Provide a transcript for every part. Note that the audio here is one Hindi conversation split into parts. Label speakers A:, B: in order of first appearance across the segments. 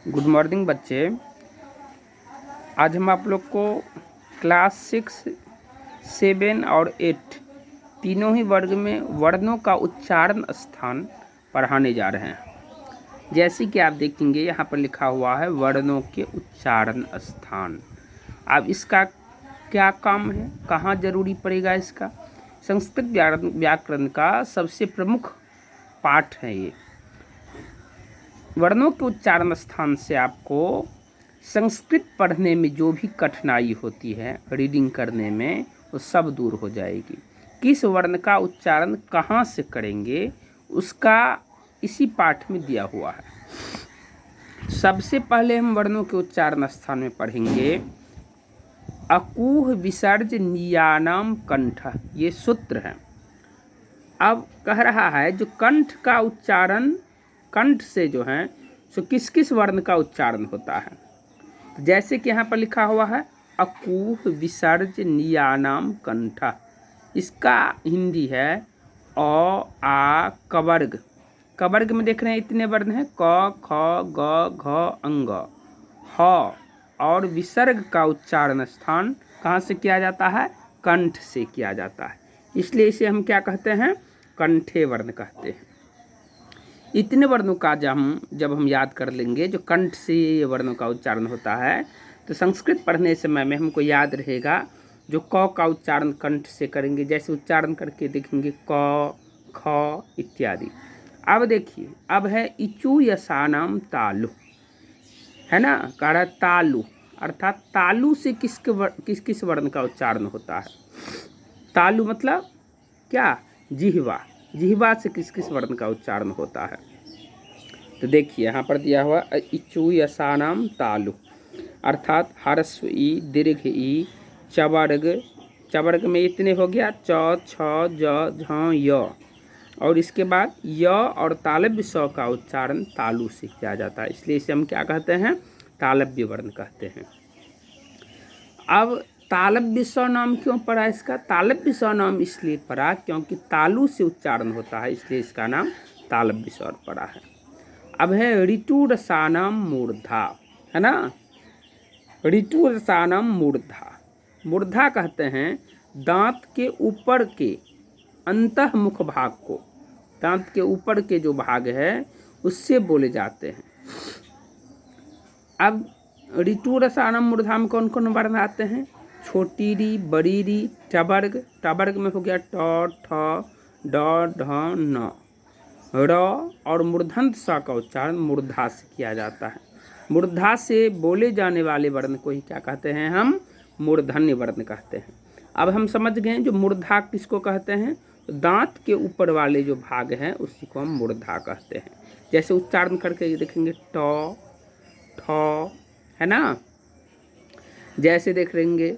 A: गुड मॉर्निंग बच्चे। आज हम आप लोग को क्लास 6, 7 और 8 तीनों ही वर्ग में वर्णों का उच्चारण स्थान पढ़ाने जा रहे हैं। जैसे कि आप देखेंगे यहाँ पर लिखा हुआ है वर्णों के उच्चारण स्थान। अब इसका क्या काम है, कहाँ जरूरी पड़ेगा इसका? संस्कृत व्याकरण का सबसे प्रमुख पाठ है ये। वर्णों के उच्चारण स्थान से आपको संस्कृत पढ़ने में जो भी कठिनाई होती है रीडिंग करने में, वो सब दूर हो जाएगी। किस वर्ण का उच्चारण कहाँ से करेंगे उसका इसी पाठ में दिया हुआ है। सबसे पहले हम वर्णों के उच्चारण स्थान में पढ़ेंगे अकूह विसर्ज नियानाम कंठ, ये सूत्र है। अब कह रहा है जो कंठ का उच्चारण, कंठ से जो है सो किस किस वर्ण का उच्चारण होता है। जैसे कि यहाँ पर लिखा हुआ है अकूह विसर्ज नियानाम कंठ, इसका हिंदी है अ आ कवर्ग। कवर्ग में देख रहे हैं इतने वर्ण हैं क ख ग घ अंग ह, और विसर्ग का उच्चारण स्थान कहाँ से किया जाता है? कंठ से किया जाता है। इसलिए इसे हम क्या कहते हैं? कंठे वर्ण कहते हैं। इतने वर्णों का जब हम याद कर लेंगे जो कंठ से ये वर्णों का उच्चारण होता है, तो संस्कृत पढ़ने समय में हमको याद रहेगा जो क का उच्चारण कंठ से करेंगे, जैसे उच्चारण करके देखेंगे क ख इत्यादि। अब देखिए, अब है इचू यसानाम तालु, है ना, कह रहा है तालु, अर्थात तालु से किस किस वर्ण का उच्चारण होता है? तालु मतलब क्या? जिह्वा। जिह्वा से किस किस वर्ण का उच्चारण होता है? तो देखिए यहाँ पर दिया हुआ इचू यसानाम तालु, अर्थात ह्रस्व ई, दीर्घ ई, चवर्ग। चवर्ग में इतने हो गया च छ ज झ य, और इसके बाद य और तालव्य स का उच्चारण तालु से किया जाता है, इसलिए इसे हम क्या कहते हैं? तालव्य वर्ण कहते हैं। अब तालव्य स नाम क्यों पड़ा इसका? तालव्य स नाम इसलिए पड़ा क्योंकि तालु से उच्चारण होता है, इसलिए इसका नाम तालव्य स पड़ा है। अब है ऋतु रसानाम मूर्धा, है ना, ऋतु रसानाम मूर्धा। मूर्धा कहते हैं दांत के ऊपर के अंतः मुख भाग को, दांत के ऊपर के जो भाग है उससे बोले जाते हैं। अब ऋतु रसानाम मूर्धा में कौन कौन वर्ण आते हैं? छोटी री, बड़ी री, टवर्ग। टवर्ग में हो गया ट ठ ड ढ न, र और मूर्धन्त स का उच्चारण मूर्धा से किया जाता है। मूर्धा से बोले जाने वाले वर्ण को ही क्या कहते हैं? हम मूर्धन्य वर्ण कहते हैं। अब हम समझ गए जो मूर्धा किसको कहते हैं, तो दांत के ऊपर वाले जो भाग हैं उसी को हम मूर्धा कहते हैं। जैसे उच्चारण करके देखेंगे ट ठ, है ना, जैसे देख लेंगे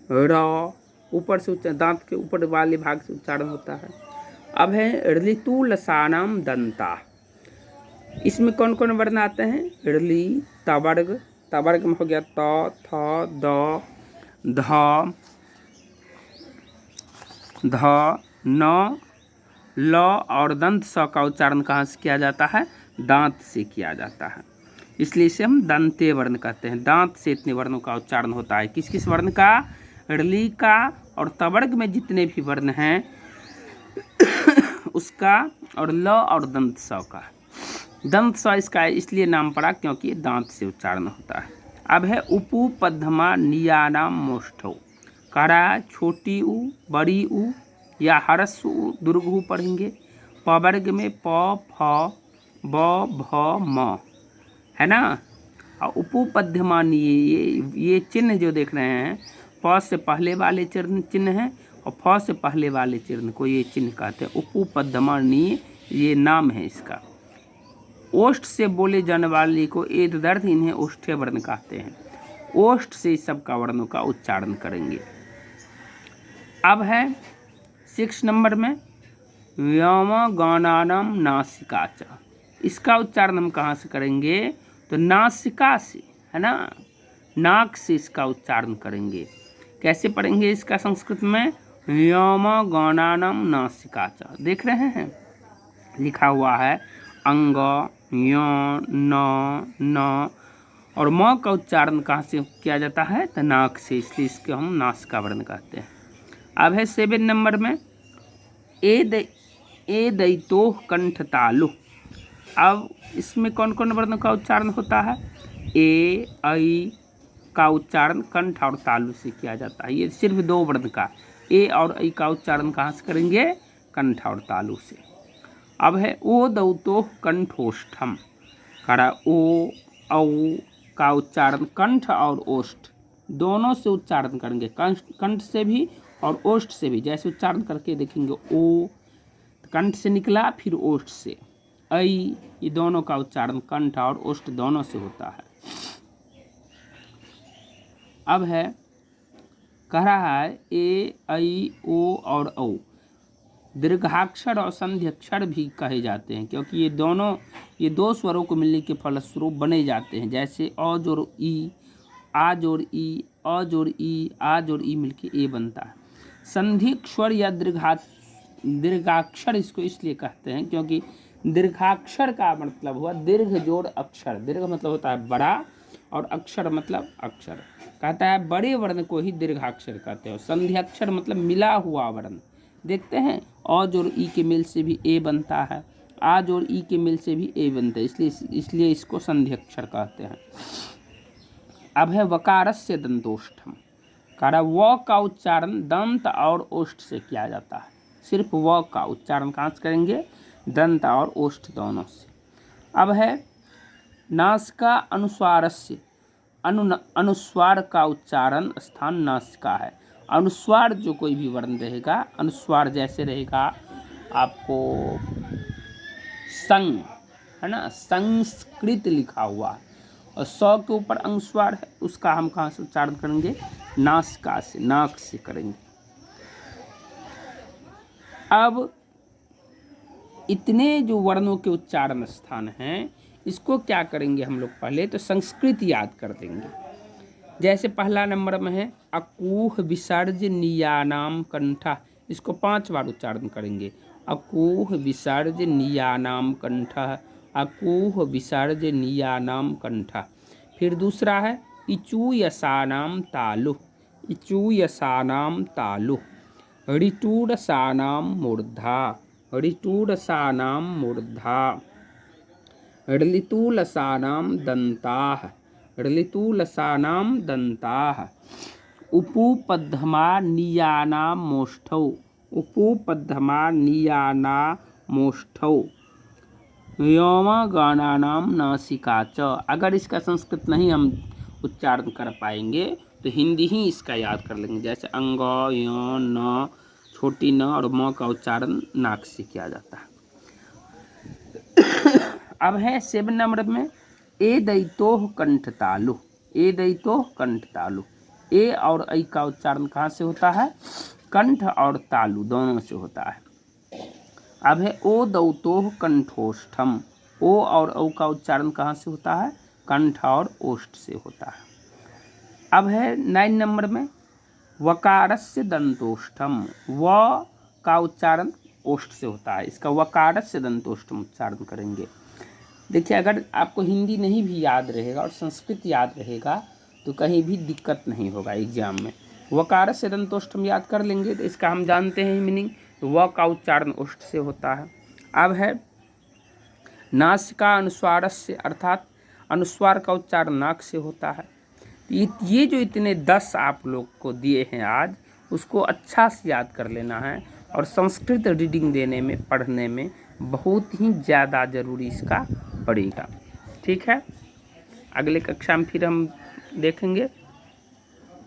A: र, ऊपर से दांत के ऊपर वाले भाग से उच्चारण होता है। अब है ऋतु लसानाम दंता, इसमें कौन कौन वर्ण आते हैं? ऋली, तवर्ग। तवर्ग में हो गया त थ द ध ध न ल, और दंत स का उच्चारण कहाँ से किया जाता है? दांत से किया जाता है, इसलिए इसे हम दंते वर्ण कहते हैं। दांत से इतने वर्णों का उच्चारण होता है। किस किस वर्ण का? ऋली का, और तवर्ग में जितने भी वर्ण हैं उसका, और ल और दंत स का। दंत स इसका इसलिए नाम पड़ा क्योंकि दांत से उच्चारण होता है। अब है उपू पद्धमा नियानाम मोष्ठो, कह रहा है छोटी ऊ, बड़ी ऊ या ह्रस्व ऊ, दीर्घ ऊ पढ़ेंगे। पवर्ग में प फ ब भ म, है ना, और उपपद्यमानी ये चिन्ह जो देख रहे हैं, प से पहले वाले चिन्ह हैं और फ से पहले वाले चिन्ह को ये चिन्ह कहते हैं। उपपद्यमानी ये नाम है इसका। ओष्ठ से बोले जाने वाले को एद दर्द, इन्हें ओष्ठ्य वर्ण कहते हैं। ओष्ठ से इस सब का वर्णों का उच्चारण करेंगे। अब है 6 नंबर में व्योमगानानाम नासिकाच, इसका उच्चारण हम कहाँ से करेंगे? तो नासिका से, है ना, नाक से इसका उच्चारण करेंगे। कैसे पढ़ेंगे इसका संस्कृत में? व्योमगानानाम नासिकाच। देख रहे हैं लिखा हुआ है अंग य, न, न। और म का उच्चारण कहाँ से किया जाता है? तो नाक से, इसलिए इसको हम नासिका वर्ण कहते हैं। अब है 7 नंबर में ए दैतोह कंठ तालु। अब इसमें कौन कौन वर्ण का उच्चारण होता है? ए, ऐ का उच्चारण कंठ और तालु से किया जाता है। ये सिर्फ 2 वर्ण का, ए और ऐ का उच्चारण कहाँ से करेंगे? कंठ और तालु से। अब है ओ दौतोह कंठोष्ठम। करा ओ, औ का उच्चारण कंठ और ओष्ठ दोनों से उच्चारण करेंगे, कंठ से भी और ओष्ठ से भी। जैसे उच्चारण करके देखेंगे, ओ कंठ से निकला, फिर ओष्ठ से। ऐ, ये दोनों का उच्चारण कंठ और ओष्ठ दोनों से होता है। अब है कह रहा है ए, ऐ, ओ और औ दीर्घाक्षर और संध्यक्षर भी कहे जाते हैं, क्योंकि ये 2 स्वरों को मिलने के फलस्वरूप बने जाते हैं। जैसे अ जोड़ ई, आ जोड़ ई, अ जोड़ ई, आ जोड़ ई मिलके ए बनता है। संधिक्षर या दीर्घाक्षर इसको इसलिए कहते हैं क्योंकि दीर्घाक्षर का मतलब हुआ दीर्घ जोड़ अक्षर। दीर्घ मतलब होता है बड़ा और अक्षर मतलब अक्षर। कहता है बड़े वर्ण को ही दीर्घाक्षर कहते हैं। संध्याक्षर मतलब मिला हुआ वर्ण। देखते हैं अ जोड़ ई के मेल से भी ए बनता है, आ जोड़ ई के मेल से भी ए बनता है, इसलिए इसको संध्याक्षर कहते हैं। अब है वकारस्य दंतोष्ठम। कहा व का उच्चारण दंत और ओष्ठ से किया जाता है। सिर्फ व का उच्चारण कहाँ से करेंगे? दंत और ओष्ठ दोनों से। अब है नासिका अनुस्वारस्य। अनुस्वार का उच्चारण स्थान नासिका है। अनुस्वार जो कोई भी वर्ण रहेगा, अनुस्वार जैसे रहेगा आपको संग, है ना, संस्कृत लिखा हुआ है और सौ के ऊपर अनुस्वार है, उसका हम कहाँ से उच्चारण करेंगे? नासिका से, नाक से करेंगे। अब इतने जो वर्णों के उच्चारण स्थान हैं, इसको क्या करेंगे हम लोग? पहले तो संस्कृत याद कर देंगे। जैसे पहला नंबर में है अकूह विसर्ज नियानाम कंठा। इसको 5 बार उच्चारण करेंगे। अकूह विसर्ज नियानाम कंठा, अकूह विसर्ज नियानाम कंठा। फिर दूसरा है इचूयसानाम तालु, इचूयसानाम तालु। ऋटूरसानाम मूर्धा, ऋटूरसानाम मूर्धा। ऋलितूलसानाम दन्ताः, ऋलितूलसानाम दन्ताः। उपूपद्धमा नियानाम मोष्ठौ, उपूपद्धमा नियानामोष्ठौ। व्योमगानानाम नासिका च। अगर इसका संस्कृत नहीं हम उच्चारण कर पाएंगे तो हिंदी ही इसका याद कर लेंगे। जैसे अंग, य, न, छोटी न और म का उच्चारण नाक से किया जाता है। अब है 7 नंबर में ए दैतोह कंठ तालु। ए दैतोह कंठ तालु। ए और ऐ का उच्चारण कहाँ से होता है? कंठ और तालु दोनों से होता है। अब है ओ दौतोह कंठोष्ठम। ओ और औ का उच्चारण कहाँ से होता है? कंठ और ओष्ठ से होता है। अब है 9 नंबर में वकारस्य दंतोष्ठम। व का उच्चारण ओष्ठ से होता है, इसका वकारस्य दंतोष्ठम उच्चारण करेंगे। देखिए, अगर आपको हिंदी नहीं भी याद रहेगा और संस्कृत याद रहेगा तो कहीं भी दिक्कत नहीं होगा एग्जाम में। वकारस्य दंतोष्ठम याद कर लेंगे तो इसका हम जानते हैं मीनिंग। व का उच्चारण ओष्ठ से होता है। अब है नासिका अनुस्वारस्य, अर्थात अनुस्वार का उच्चारण नाक से होता है। ये जो इतने 10 आप लोग को दिए हैं आज, उसको अच्छा से याद कर लेना है और संस्कृत रीडिंग देने में, पढ़ने में बहुत ही ज़्यादा ज़रूरी इसका पड़ेगा। ठीक है, अगले कक्षा में फिर हम देखेंगे।